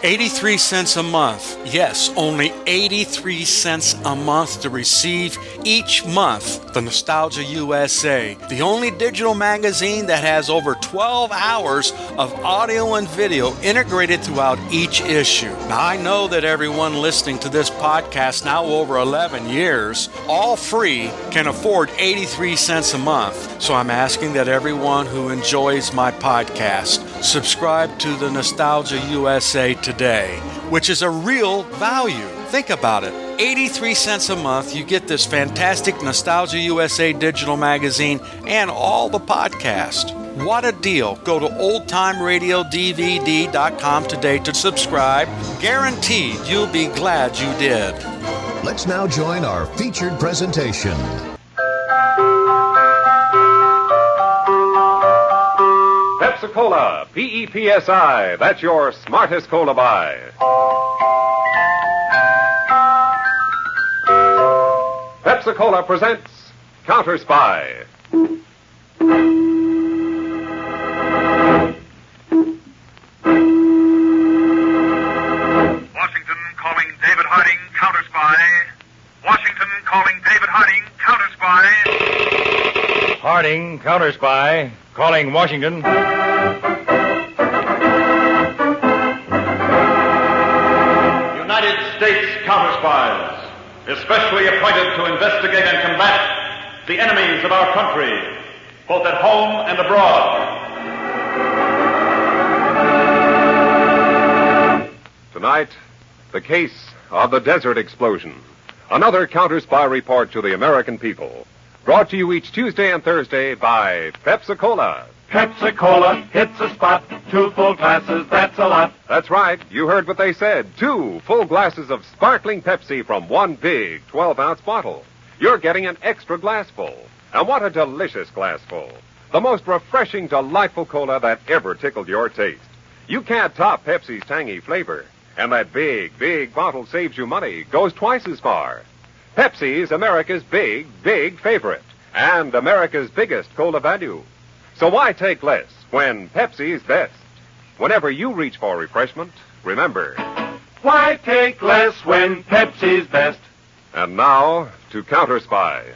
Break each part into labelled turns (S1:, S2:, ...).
S1: 83 cents a month. Yes, only 83 cents a month to receive each month the Nostalgia USA, the only digital magazine that has over 12 hours of audio and video integrated throughout each issue. Now, I know that everyone listening to this podcast now over 11 years, all free, can afford 83 cents a month. So I'm asking that everyone who enjoys my podcast subscribe to the Nostalgia USA today, which is a real value. Think about it. 83 cents a month, you get this fantastic Nostalgia USA digital magazine and all the podcast. What a deal. Go to oldtimeradiodvd.com today to subscribe. Guaranteed you'll be glad you did.
S2: Let's now join our featured presentation.
S3: Pepsi-Cola, P-E-P-S-I. That's your smartest cola buy. Pepsi-Cola presents Counterspy.
S4: Washington calling David Harding, Counterspy. Washington calling David Harding, Counterspy.
S5: Harding, Counterspy, calling Washington.
S4: United States Counterspies, especially appointed to investigate and combat the enemies of our country, both at home and abroad.
S3: Tonight, the case of the desert explosion. Another Counterspy report to the American people. Brought to you each Tuesday and Thursday by Pepsi-Cola.
S4: Pepsi-Cola hits a spot. 2 full glasses, that's a lot.
S3: That's right. You heard what they said. 2 full glasses of sparkling Pepsi from one big 12-ounce bottle. You're getting an extra glassful. And what a delicious glassful. The most refreshing, delightful cola that ever tickled your taste. You can't top Pepsi's tangy flavor. And that big, big bottle saves you money, goes twice as far. Pepsi's America's big, big favorite. And America's biggest cola value. So why take less when Pepsi's best? Whenever you reach for refreshment, remember,
S4: Why take less when Pepsi's best?
S3: And now, to Counterspy.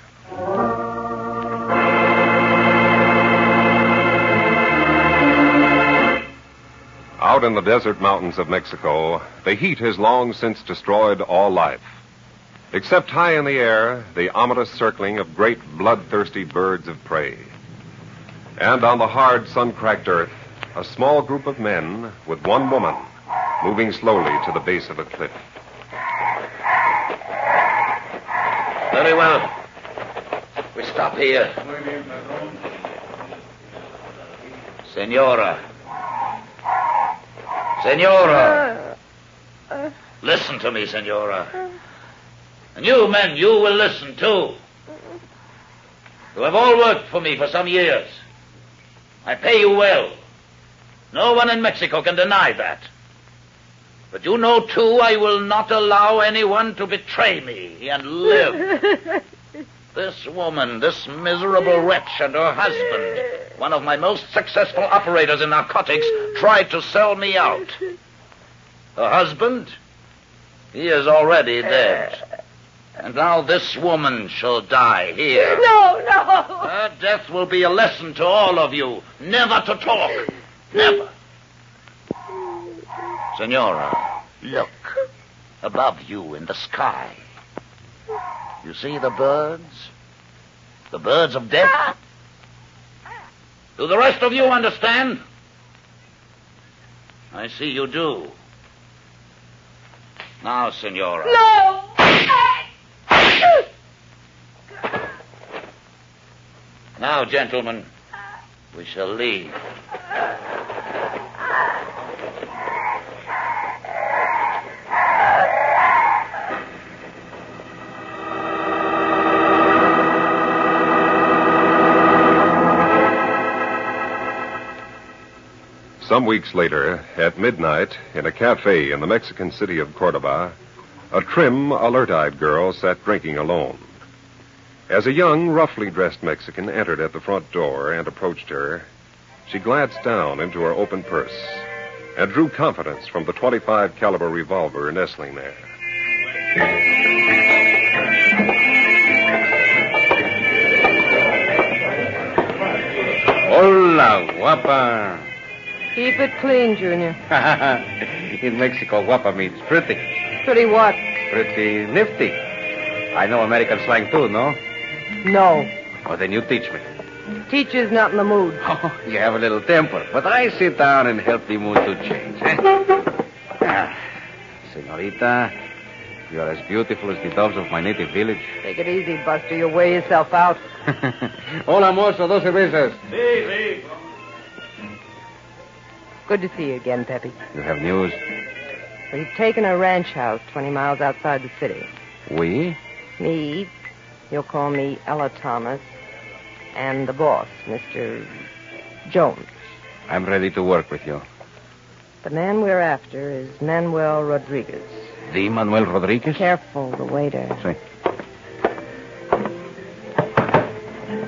S3: Out in the desert mountains of Mexico, the heat has long since destroyed all life. Except high in the air, the ominous circling of great bloodthirsty birds of prey. And on the hard, sun-cracked earth, a small group of men with one woman moving slowly to the base of a cliff.
S6: Very well. We stop here. Senora. Senora. Listen to me, Senora. And you men, you will listen too. You have all worked for me for some years. I pay you well. No one in Mexico can deny that. But you know, too, I will not allow anyone to betray me and live. This woman, this miserable wretch and her husband, one of my most successful operators in narcotics, tried to sell me out. Her husband, he is already dead. And now this woman shall die here.
S7: No.
S6: Her death will be a lesson to all of you. Never to talk. Never. Senora, look. Above you in the sky. You see the birds? The birds of death? Do the rest of you understand? I see you do. Now, Senora.
S7: No!
S6: Now, gentlemen, we shall leave.
S3: Some weeks later, at midnight, in a cafe in the Mexican city of Cordoba, a trim, alert-eyed girl sat drinking alone. As a young, roughly dressed Mexican entered at the front door and approached her, she glanced down into her open purse. and drew confidence from the .25 caliber revolver nestling there.
S7: Hola, guapa.
S8: Keep it clean, Junior.
S7: In Mexico, guapa means pretty.
S8: Pretty what?
S7: Pretty nifty. I know American slang too, no?
S8: No.
S7: Well, then you teach me.
S8: Teacher's not in the mood.
S7: Oh, you have a little temper, but I sit down and help the mood to change, eh? Senorita, you are as beautiful as the doves of my native village.
S8: Take it easy, Buster. You'll wear yourself out.
S7: Hola, mozo, 2 cervezas.
S4: Sí.
S8: Good to see you again, Peppy.
S7: You have news?
S8: We've taken a ranch house 20 miles outside the city.
S7: We?
S8: Me, you'll call me Ella Thomas, and the boss, Mr. Jones.
S7: I'm ready to work with you.
S8: The man we're after is Manuel Rodriguez.
S7: The Manuel Rodriguez?
S8: Careful, the waiter.
S7: Sí.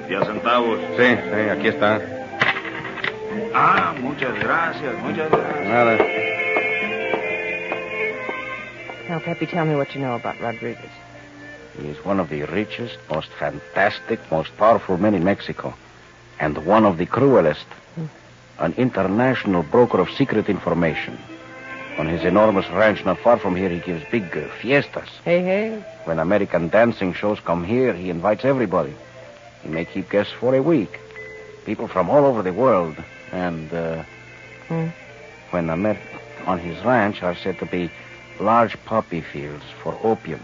S4: 10 centavos.
S7: Sí, aquí está.
S4: Muchas gracias.
S7: Nada.
S8: Now, Peppy, tell me what you know about Rodriguez.
S7: He is one of the richest, most fantastic, most powerful men in Mexico. And one of the cruelest. An international broker of secret information. On his enormous ranch not far from here, he gives big fiestas.
S8: Hey.
S7: When American dancing shows come here, he invites everybody. He may keep guests for a week. People from all over the world. And, when on his ranch are said to be large poppy fields for opium.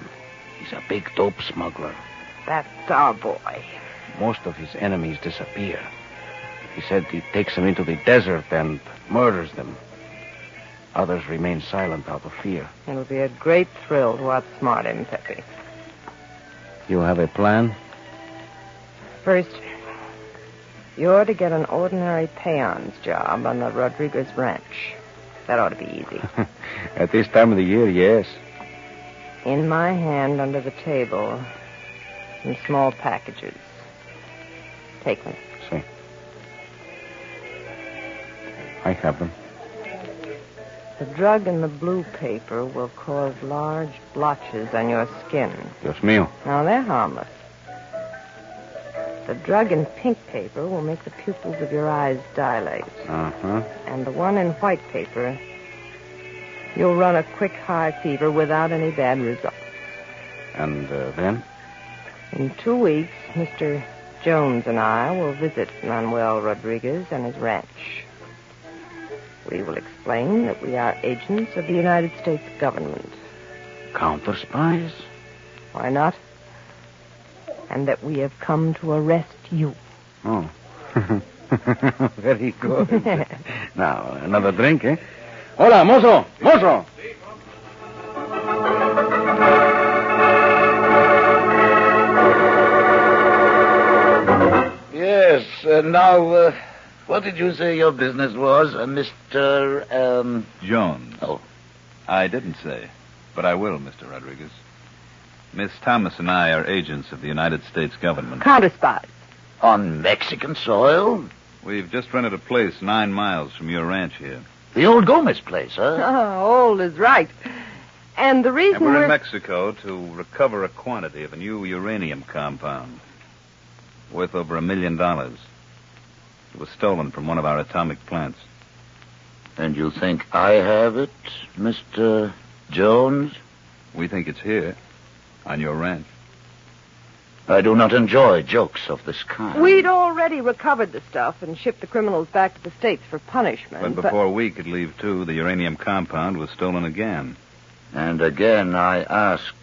S7: He's a big dope smuggler.
S8: That's our boy.
S7: Most of his enemies disappear. He said he takes them into the desert and murders them. Others remain silent out of fear.
S8: It'll be a great thrill to outsmart him, Peppy.
S7: You have a plan?
S8: First, you're to get an ordinary peon's job on the Rodriguez ranch. That ought to be easy.
S7: At this time of the year, yes.
S8: In my hand under the table, in small packages. Take them.
S7: See. I have them.
S8: The drug in the blue paper will cause large blotches on your skin.
S7: Dios mío.
S8: Now, they're harmless. The drug in pink paper will make the pupils of your eyes dilate.
S7: Uh-huh.
S8: And the one in white paper, you'll run a quick high fever without any bad results.
S7: And then?
S8: In 2 weeks, Mr. Jones and I will visit Manuel Rodriguez and his ranch. We will explain that we are agents of the United States government.
S7: Counterspies?
S8: Why not? And that we have come to arrest you.
S7: Oh. Very good. Now, another drink, eh? Hola, mozo! Mozo!
S6: Yes, now, what did you say your business was, Mr.
S9: Jones.
S6: Oh.
S9: I didn't say, but I will, Mr. Rodriguez. Miss Thomas and I are agents of the United States government.
S8: Counterspies.
S6: On Mexican soil?
S9: We've just rented a place 9 miles from your ranch here.
S6: The old Gomez place, huh?
S8: Oh, old is right. And the reason
S9: And we're in Mexico to recover a quantity of a new uranium compound worth over $1 million. It was stolen from one of our atomic plants.
S6: And you think I have it, Mr. Jones?
S9: We think it's here, on your ranch.
S6: I do not enjoy jokes of this kind.
S8: We'd already recovered the stuff and shipped the criminals back to the States for punishment.
S9: But before we could leave, too, the uranium compound was stolen again.
S6: And again I ask,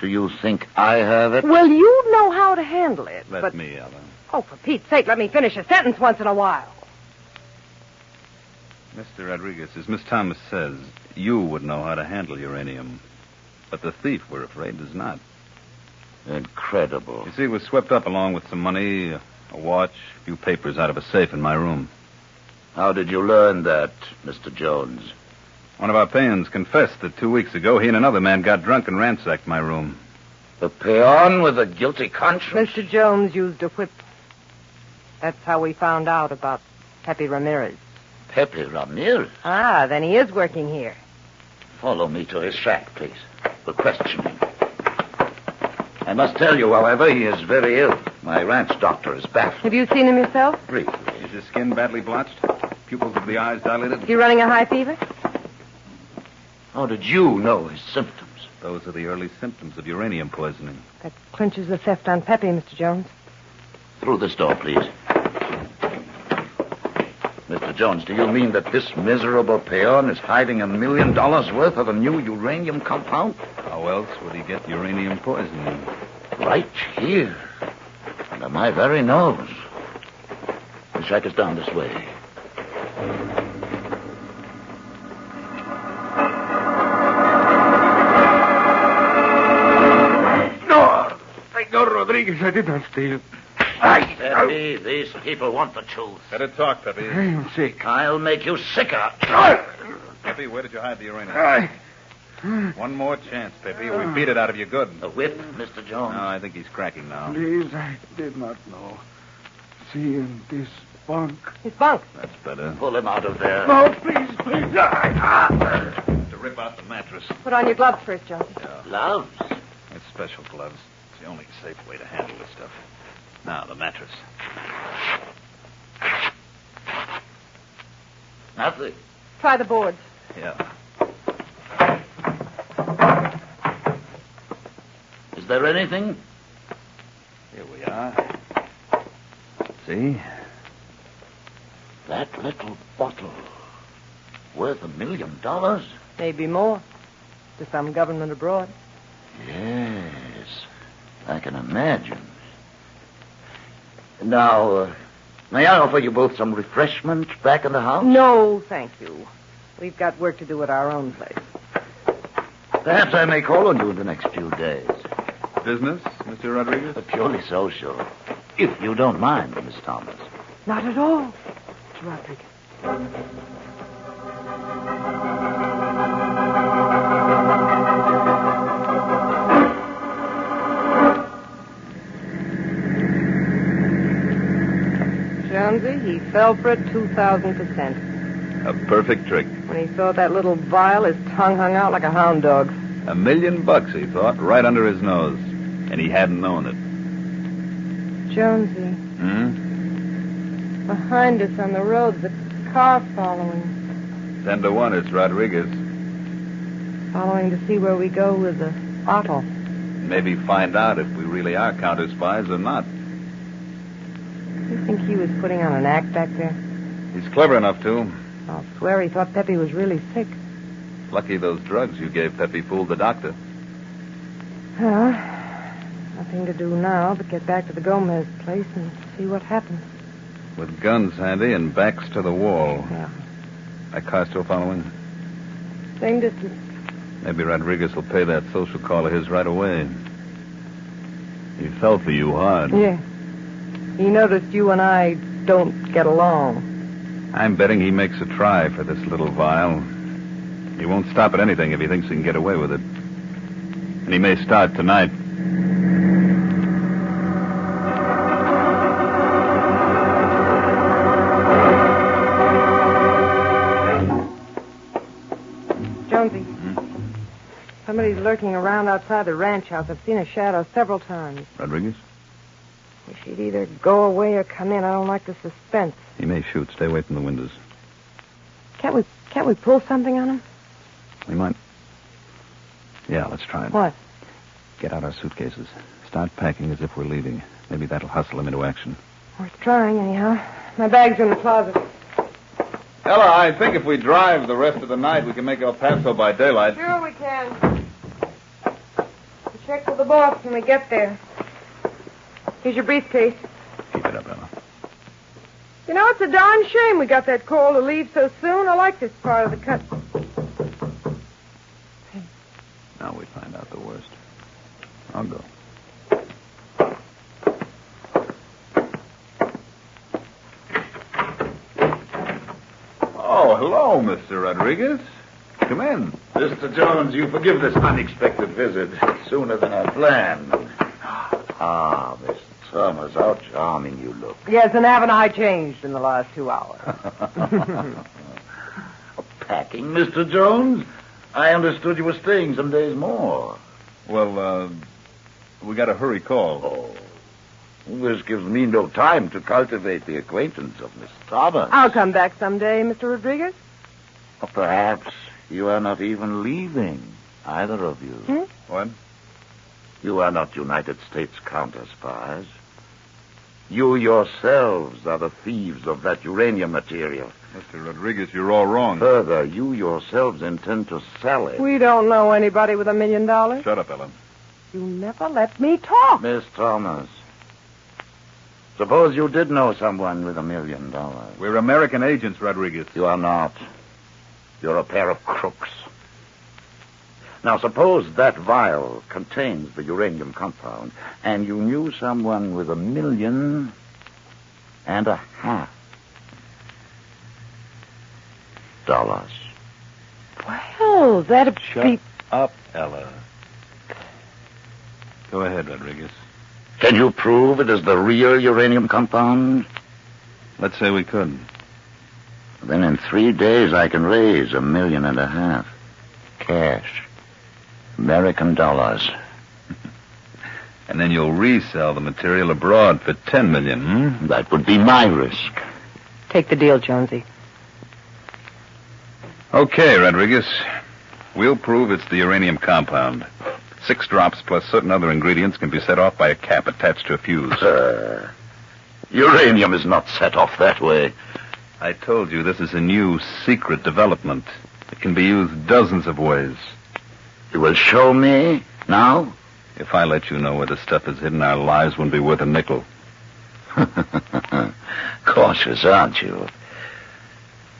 S6: do you think I have it?
S8: Well, you know how to handle it.
S9: Let me, Ella.
S8: Oh, for Pete's sake, let me finish a sentence once in a while.
S9: Mr. Rodriguez, as Miss Thomas says, you would know how to handle uranium. But the thief, we're afraid, does not.
S6: Incredible.
S9: You see, it was swept up along with some money, a watch, a few papers out of a safe in my room.
S6: How did you learn that, Mr. Jones?
S9: One of our peons confessed that 2 weeks ago he and another man got drunk and ransacked my room.
S6: A peon with a guilty conscience?
S8: Mr. Jones used a whip. That's how we found out about Pepe Ramirez.
S6: Pepe Ramirez?
S8: Ah, then he is working here.
S6: Follow me to his shack, please. We'll question him. I must tell you, however, he is very ill. My ranch doctor is baffled.
S8: Have you seen him yourself?
S6: Briefly.
S9: Is his skin badly blotched? Pupils of the eyes dilated?
S8: Is he running a high fever?
S6: How did you know his symptoms?
S9: Those are the early symptoms of uranium poisoning.
S8: That clinches the theft on Pepe, Mr. Jones.
S6: Through this door, please. Mr. Jones, do you mean that this miserable peon is hiding $1 million worth of a new uranium compound?
S9: How else would he get uranium poisoning?
S6: Right here. Under my very nose. The shack is down this way.
S10: No, Senor Rodriguez, I did not steal.
S6: Pepe, these people want the truth.
S9: Better talk, Pepe.
S10: I am sick.
S6: I'll make you sicker.
S9: Pepe, where did you hide the uranium? One more chance, Pepe, or we beat it out of you good.
S6: A whip, Mr. Jones?
S9: No, I think he's cracking now.
S10: Please, I did not know. See, in this bunk.
S8: His bunk.
S9: That's better.
S6: Pull him out of there.
S10: No, please, please.
S9: To rip out the mattress.
S8: Put on your gloves first, Jones.
S6: Gloves?
S9: It's special gloves. It's the only safe way to handle this stuff. Now, the mattress.
S6: Nothing.
S8: Try the boards.
S9: Yeah.
S6: Is there anything?
S9: Here we are. See?
S6: That little bottle. Worth $1 million?
S8: Maybe more. To some government abroad.
S6: Yes. I can imagine. Now, may I offer you both some refreshment back in the house?
S8: No, thank you. We've got work to do at our own place.
S6: Perhaps I may call on you in the next few days.
S9: Business, Mr. Rodriguez?
S6: Purely social. If you don't mind, Miss Thomas.
S8: Not at all, Mr. Rodriguez. Jonesy, he fell for it 2,000%.
S9: A perfect trick.
S8: When he saw that little vial, his tongue hung out like a hound dog's.
S9: $1 million, he thought, right under his nose. And he hadn't known it.
S8: Jonesy, behind us on the road, the car following.
S9: 10 to 1, it's Rodriguez.
S8: Following to see where we go with the auto.
S9: Maybe find out if we really are counterspies or not.
S8: You think he was putting on an act back there?
S9: He's clever enough to.
S8: I'll swear he thought Pepe was really sick.
S9: Lucky those drugs you gave Pepe fooled the doctor.
S8: Well, nothing to do now but get back to the Gomez place and see what happens.
S9: With guns handy and backs to the wall.
S8: Yeah.
S9: That car still following?
S8: Same distance.
S9: Maybe Rodriguez will pay that social call of his right away. He fell for you hard.
S8: Yeah. He noticed you and I don't get along.
S9: I'm betting he makes a try for this little vial. He won't stop at anything if he thinks he can get away with it. And he may start tonight.
S8: Jonesy. Somebody's lurking around outside the ranch house. I've seen a shadow several times.
S9: Rodriguez?
S8: Wish he'd either go away or come in. I don't like the suspense.
S9: He may shoot. Stay away from the windows.
S8: Can't we pull something on him?
S9: We might. Yeah, let's try it.
S8: What?
S9: Get out our suitcases. Start packing as if we're leaving. Maybe that'll hustle him into action.
S8: Worth trying, anyhow. My bag's are in the closet.
S9: Ella, I think if we drive the rest of the night, we can make El Paso by daylight.
S8: Sure we can. We'll check with the boss when we get there. Here's your briefcase.
S9: Keep it up, Ella.
S8: You know, it's a darn shame we got that call to leave so soon. I like this part of the cut.
S9: Now we find out the worst. I'll go. Oh, hello, Mr. Rodriguez. Come in.
S6: Mr. Jones, you forgive this unexpected visit sooner than I planned. Ah, Miss Thomas, how charming you look.
S8: Yes, and haven't I changed in the last 2 hours?
S6: Packing, Mr. Jones? I understood you were staying some days more.
S9: Well, we got a hurry call.
S6: Oh, this gives me no time to cultivate the acquaintance of Miss Thomas.
S8: I'll come back someday, Mr. Rodriguez.
S6: Or perhaps you are not even leaving, either of you.
S9: What?
S6: You are not United States counterspies. You yourselves are the thieves of that uranium material.
S9: Mr. Rodriguez, you're all wrong.
S6: Further, you yourselves intend to sell it.
S8: We don't know anybody with $1 million.
S9: Shut up, Ellen.
S8: You never let me talk.
S6: Miss Thomas, suppose you did know someone with $1 million.
S9: We're American agents, Rodriguez.
S6: You are not. You're a pair of crooks. Now, suppose that vial contains the uranium compound, and you knew someone with $1.5 million.
S8: Well, that'd be...
S9: Shut up, Ella. Go ahead, Rodriguez.
S6: Can you prove it is the real uranium compound?
S9: Let's say we could.
S6: Then in 3 days I can raise $1.5 million. Cash. American dollars.
S9: And then you'll resell the material abroad for $10 million,
S6: That would be my risk.
S8: Take the deal, Jonesy.
S9: Okay, Rodriguez. We'll prove it's the uranium compound. 6 drops plus certain other ingredients can be set off by a cap attached to a fuse.
S6: Uranium is not set off that way.
S9: I told you this is a new secret development. It can be used dozens of ways.
S6: You will show me now?
S9: If I let you know where the stuff is hidden, our lives wouldn't be worth a nickel.
S6: Cautious, aren't you?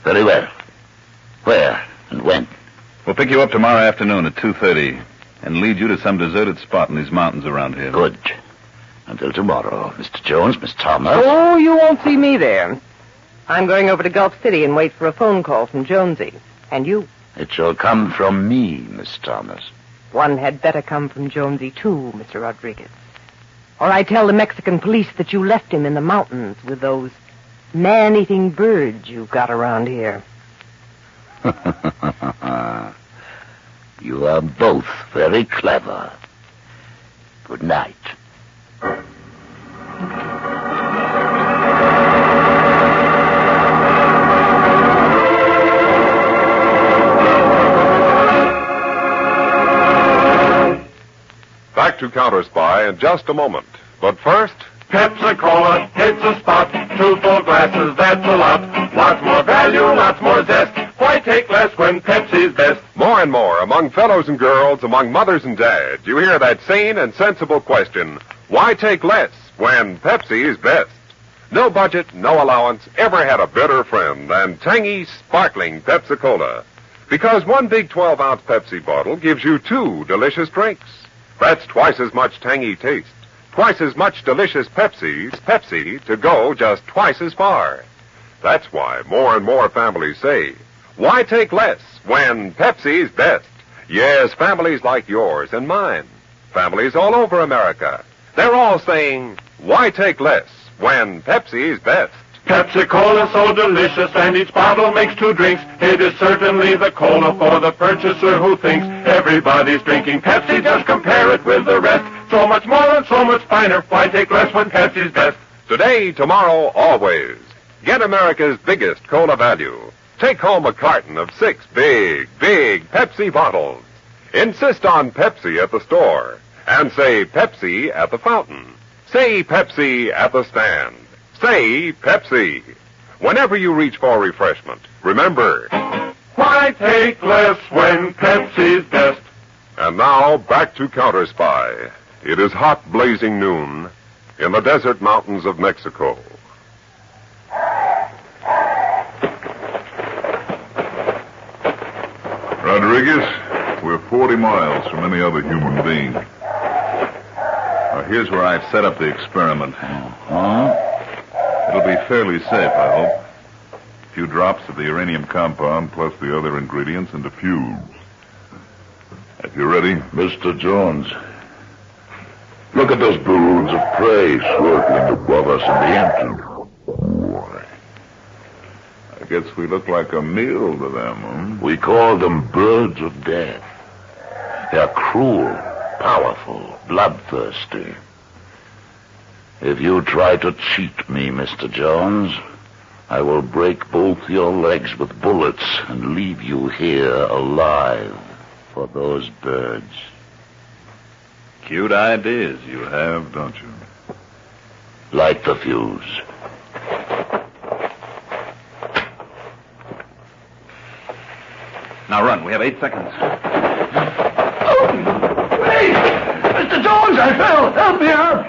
S6: Very well. Where and when?
S9: We'll pick you up tomorrow afternoon at 2:30 and lead you to some deserted spot in these mountains around here.
S6: Good. Until tomorrow, Mr. Jones, Miss Thomas.
S8: Oh, you won't see me there. I'm going over to Gulf City and wait for a phone call from Jonesy. And you.
S6: It shall come from me, Miss Thomas.
S8: One had better come from Jonesy, too, Mr. Rodriguez. Or I tell the Mexican police that you left him in the mountains with those man-eating birds you've got around here.
S6: You are both very clever. Good night.
S3: Back to Counterspy in just a moment. But first...
S4: Pepsi-Cola hits the spot. 2 full glasses, that's a lot. Lots more value, lots more zest. Why take less when Pepsi's best?
S3: More and more, among fellows and girls, among mothers and dads, you hear that sane and sensible question, why take less when Pepsi is best? No budget, no allowance, ever had a better friend than tangy, sparkling Pepsi-Cola. Because one big 12-ounce Pepsi bottle gives you 2 delicious drinks. That's twice as much tangy taste, twice as much delicious Pepsi to go just twice as far. That's why more and more families say, why take less when Pepsi's best? Yes, families like yours and mine. Families all over America. They're all saying, why take less when Pepsi's best?
S4: Pepsi-Cola so delicious, and each bottle makes 2 drinks. It is certainly the cola for the purchaser who thinks everybody's drinking Pepsi. Just compare it with the rest. So much more and so much finer. Why take less when Pepsi's best?
S3: Today, tomorrow, always. Get America's biggest cola value. Take home a carton of 6 big Pepsi bottles. Insist on Pepsi at the store. And say Pepsi at the fountain. Say Pepsi at the stand. Say Pepsi. Whenever you reach for refreshment, remember,
S4: why take less when Pepsi's best?
S3: And now, back to Counterspy. It is hot, blazing noon in the desert mountains of Mexico.
S11: Rodriguez, we're 40 miles from any other human being. Now, here's where I've set up the experiment. It'll be fairly safe, I hope. A few drops of the uranium compound plus the other ingredients into fuse. If you're ready.
S6: Mr. Jones.
S12: Look at those balloons of prey swirling above us in the empty. Boy.
S11: I guess we look like a meal to them,
S12: We call them birds of death. They're cruel, powerful, bloodthirsty. If you try to cheat me, Mr. Jones, I will break both your legs with bullets and leave you here alive for those birds.
S9: Cute ideas you have, don't you?
S12: Light the fuse.
S9: Now run. We have 8 seconds.
S12: Hey! Mr. Jones, I fell! Help me out!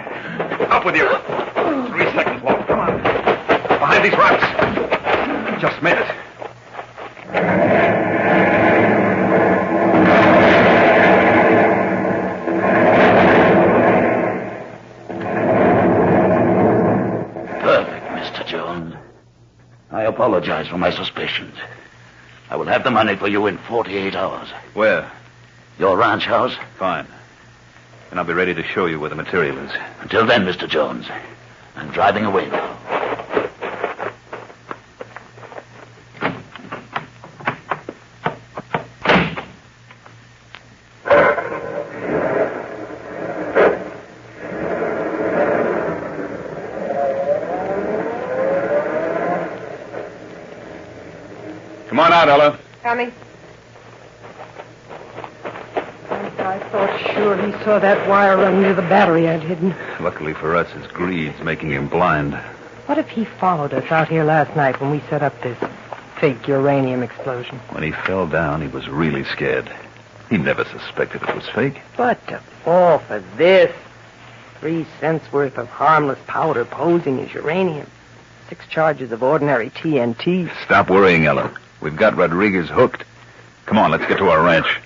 S9: Up with you. 3 seconds left. Come on. Behind these rocks. Just made it.
S12: Perfect, Mr. Jones. I apologize for my suspicions. I will have the money for you in 48 hours.
S9: Where?
S12: Your ranch house?
S9: Fine. And I'll be ready to show you where the material is.
S12: Until then, Mr. Jones, I'm driving away now.
S9: Come on out, Ella.
S8: Coming. I thought sure he saw that wire run near the battery I'd hidden.
S9: Luckily for us, his greed's making him blind.
S8: What if he followed us out here last night when we set up this fake uranium explosion?
S9: When he fell down, he was really scared. He never suspected it was fake.
S8: But to fall for this, 3 cents worth of harmless powder posing as uranium, 6 charges of ordinary TNT.
S9: Stop worrying, Ella. We've got Rodriguez hooked. Come on, let's get to our ranch.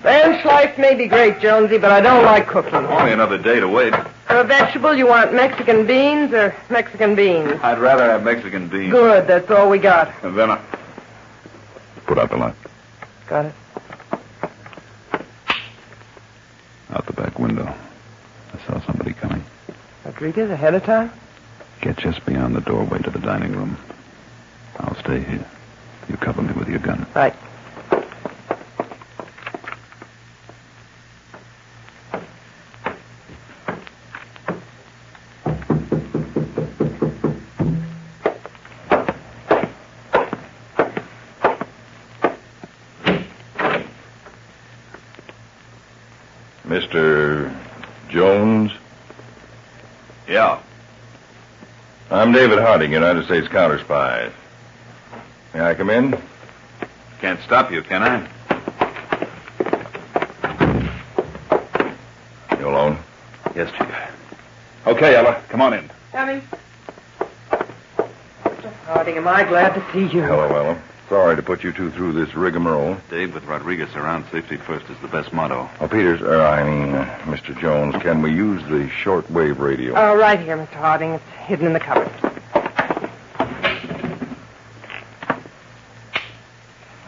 S8: Ranch life may be great, Jonesy, but I don't like cooking.
S9: Only another day to wait.
S8: For a vegetable, you want Mexican beans or Mexican beans?
S9: I'd rather have Mexican beans.
S8: Good, that's all we got.
S9: And then
S11: Put out the light.
S8: Got it.
S11: Out the back window. I saw somebody coming.
S8: Rodriguez ahead of time?
S11: Get just beyond the doorway to the dining room. I'll stay here. You cover me with your gun.
S8: Right.
S13: Mr. Jones?
S9: Yeah.
S13: I'm David Harding, United States Counterspy. May I come in?
S9: Can't stop you, can I?
S13: You alone?
S9: Yes, Chief. Okay, Ella, come on in.
S8: Coming. Mr. Harding, am I glad to see you.
S13: Hello, Ella. Sorry to put you two through this rigmarole.
S9: Dave, with Rodriguez around, safety first is the best motto.
S13: Oh, Mr. Jones, can we use the shortwave radio?
S8: Right here, Mr. Harding. It's hidden in the cupboard.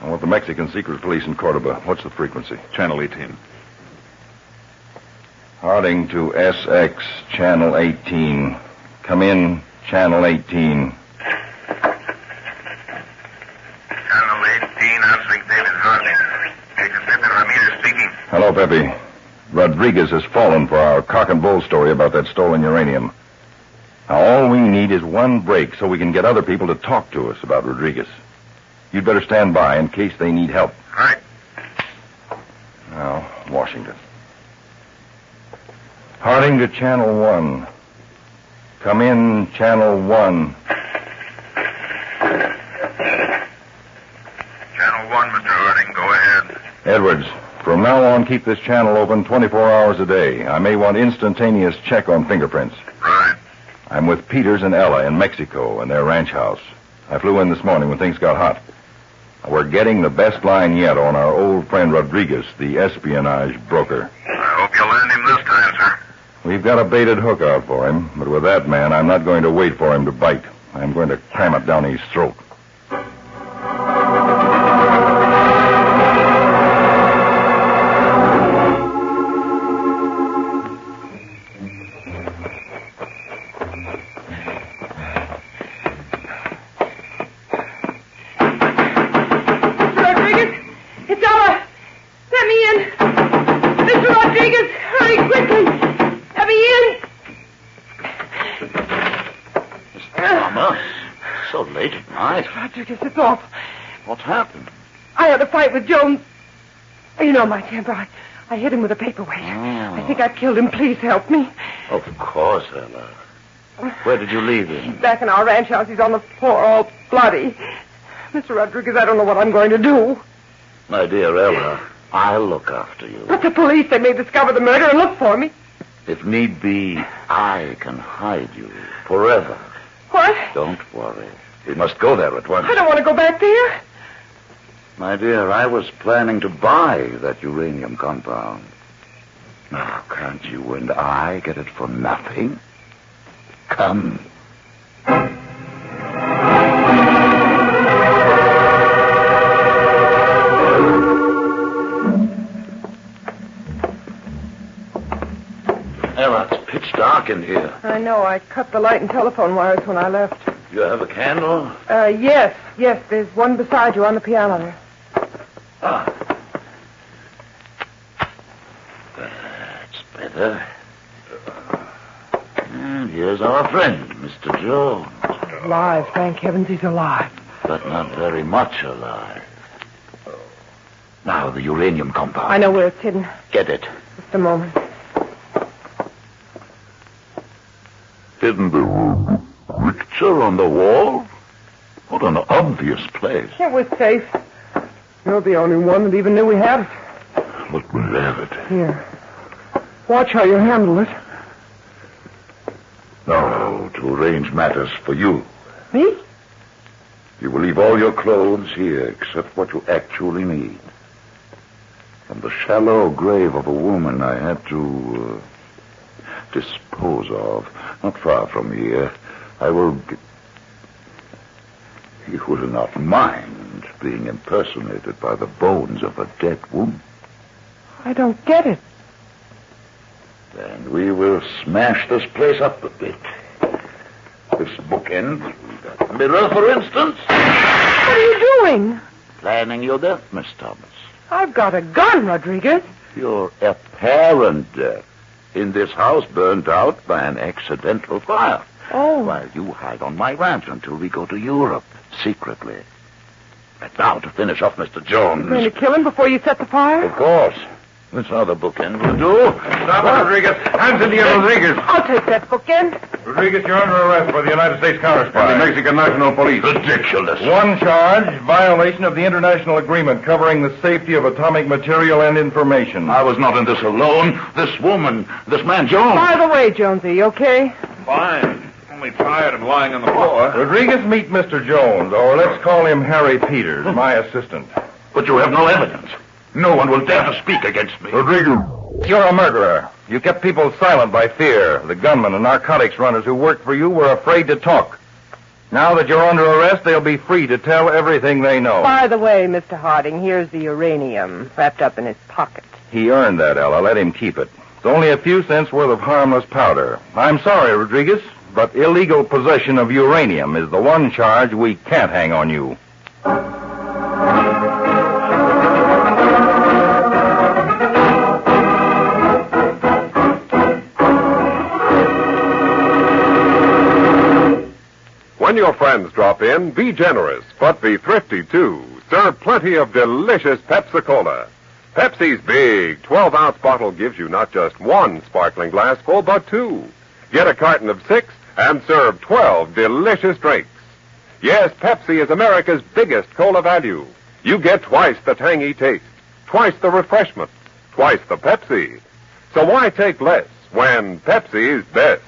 S13: I want the Mexican secret police in Cordoba. What's the frequency?
S9: Channel 18.
S13: Harding to SX, Channel 18. Come in, Channel 18.
S14: Channel 18, answering David Harding. Agent Pepe Ramirez speaking.
S13: Hello, Pepe. Rodriguez has fallen for our cock and bull story about that stolen uranium. Now, all we need is one break so we can get other people to talk to us about Rodriguez. You'd better stand by in case they need help.
S14: Right.
S13: Now, Washington. Harding to Channel 1. Come in, Channel 1.
S14: Channel 1, Mr. Harding, go ahead.
S13: Edwards, from now on, keep this channel open 24 hours a day. I may want instantaneous check on fingerprints.
S14: Right.
S13: I'm with Peters and Ella in Mexico in their ranch house. I flew in this morning when things got hot. We're getting the best line yet on our old friend Rodriguez, the espionage broker.
S14: I hope you land him this time, sir.
S13: We've got a baited hook out for him, but with that man, I'm not going to wait for him to bite. I'm going to cram it down his throat.
S12: Mama, so late at night.
S8: Rodriguez, it's off.
S12: What's happened?
S8: I had a fight with Jones. You know my temper. I hit him with a paperweight. I think I've killed him. Please help me.
S12: Of course, Ella. Where did you leave him?
S8: Back in our ranch house. He's on the floor, all bloody. Mr. Rodriguez, I don't know what I'm going to do.
S12: My dear Ella, I'll look after you.
S8: But the police, they may discover the murder and look for me.
S12: If need be, I can hide you forever.
S8: What?
S12: Don't worry. We must go there at once.
S8: I don't want to go back there.
S12: My dear, I was planning to buy that uranium compound. Now, can't you and I get it for nothing? Come. Ella, it's pitch dark in here.
S8: I know. I cut the light and telephone wires when I left.
S12: You have a candle?
S8: Yes. There's one beside you on the piano there.
S12: That's better. And here's our friend, Mr. Jones.
S8: Alive. Thank heavens he's alive.
S12: But not very much alive. Now, the uranium compound.
S8: I know where it's hidden.
S12: Get it.
S8: Just a moment.
S12: Hidden the picture on the wall? What an obvious place.
S8: It was safe. You're the only one that even knew we had it.
S12: Let me have it.
S8: Here. Watch how you handle it.
S12: Now, to arrange matters for you.
S8: Me?
S12: You will leave all your clothes here except what you actually need. From the shallow grave of a woman I had to dispose of, not far from here, I will... You will not mind being impersonated by the bones of a dead woman.
S8: I don't get it.
S12: Then we will smash this place up a bit. This bookend, that mirror, for instance.
S8: What are you doing?
S12: Planning your death, Miss Thomas.
S8: I've got a gun, Rodriguez.
S12: Your apparent death in this house burned out by an accidental fire.
S8: Oh.
S12: While you hide on my ranch until we go to Europe, secretly. And now to finish off Mr. Jones.
S8: You're going to kill him before you set the fire?
S12: Of course. This other bookend will do.
S4: Stop it, Rodriguez. Hands in the air, Rodriguez.
S8: I'll take that bookend.
S4: Rodriguez, you're under arrest by the United States Counterspy.
S11: And the Mexican National Police.
S12: Ridiculous.
S4: One charge, violation of the international agreement covering the safety of atomic material and information.
S12: I was not in this alone. This woman, this man, Jones.
S8: By the way, Jonesy, you okay?
S11: Fine. Only tired and lying on the floor.
S4: Rodriguez, meet Mr. Jones, or let's call him Harry Peters, my assistant.
S12: But you have no evidence. No one will dare to speak against me.
S11: Rodriguez.
S4: You're a murderer. You kept people silent by fear. The gunmen and narcotics runners who worked for you were afraid to talk. Now that you're under arrest, they'll be free to tell everything they know.
S8: By the way, Mr. Harding, here's the uranium wrapped up in his pocket.
S4: He earned that, Ella. Let him keep it. It's only a few cents worth of harmless powder. I'm sorry, Rodriguez, but illegal possession of uranium is the one charge we can't hang on you.
S3: When your friends drop in, be generous, but be thrifty, too. Serve plenty of delicious Pepsi-Cola. Pepsi's big 12-ounce bottle gives you not just one sparkling glass full, but two. Get a carton of 6 and serve 12 delicious drinks. Yes, Pepsi is America's biggest cola value. You get twice the tangy taste, twice the refreshment, twice the Pepsi. So why take less when Pepsi is best?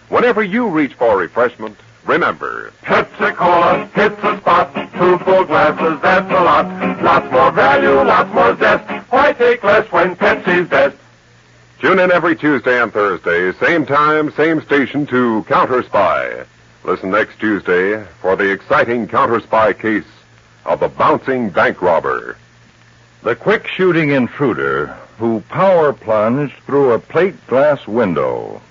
S3: Whenever you reach for refreshment, remember,
S4: Pepsi-Cola hits the spot. 2 full glasses, that's a lot. Lots more value, lots more zest. Why take less when Pepsi's best?
S3: tune in every Tuesday and Thursday, same time, same station to Counterspy. Listen next Tuesday for the exciting Counterspy case of the bouncing bank robber.
S4: The quick-shooting intruder who power plunged through a plate glass window.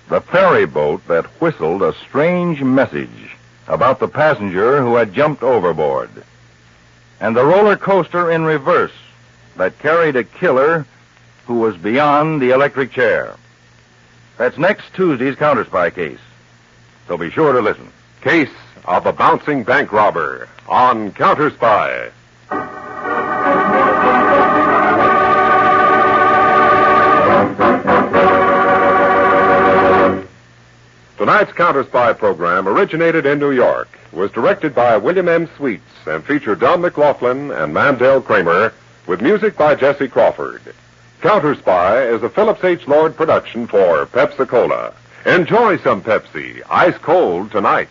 S4: The ferry boat that whistled a strange message about the passenger who had jumped overboard. And the roller coaster in reverse that carried a killer who was beyond the electric chair. That's next Tuesday's Counterspy case. So be sure to listen.
S3: Case of a Bouncing Bank Robber on Counterspy. Tonight's Counterspy program originated in New York, was directed by William M. Sweets, and featured Don McLaughlin and Mandel Kramer, with music by Jesse Crawford. Counterspy is a Phillips H. Lord production for Pepsi-Cola. Enjoy some Pepsi, ice cold tonight.